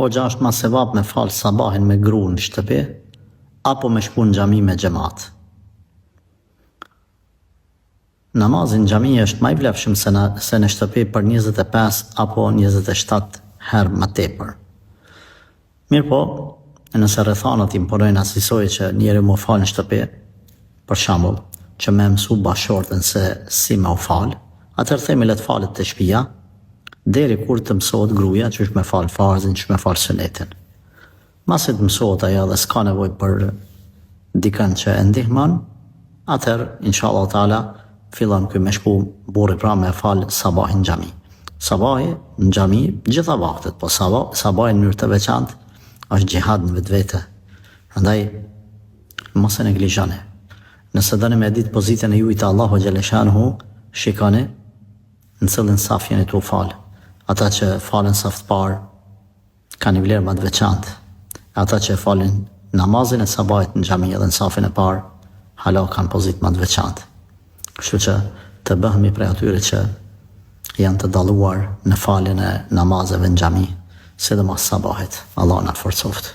Hoxha është ma sevap me falë sabahin me gru në shtëpi, apo me shku në xhami me xhamat? Namazin në xhami është ma i vlefshëm se në shtëpi për 25 apo 27 herë më tepër. Mirë po, nëse rrethanat imponojnë asisoj që njeri mu falë në shtëpi, për shembull, që me mësu bashortën se si me u falë, atëherë themi le të falet të shtëpia, deri kur të mësohet gruaja që është me falë farzin, që është me falë sunetin. Masi të mësohet ajo dhe s'ka nevojë për dikën që e ndihmon, atëherë, inshallah taala, fillon ky me shku burri pra me falë sabahin në xhami. Sabahi në xhami gjitha vaktet, po sabahi në mënyrë të veçantë është xhihad në vetvete. Prandaj mos e neglizhoni. Nëse doni me ditë pozitën e juaj te Allahu xhaleshanhu, shikoni në cilën saf jeni tu falë. Ata që falen saf të parë kanë një vlerë më të veçantë. Ata që falin namazin e sabahit në xhami edhe në safin e parë, hala kanë pozitë më të veçantë. Kështu që të bëhemi prej atyre që janë të dalluar në faljen e namazeve në xhami, sidomos sabahit. Allah na forcoft.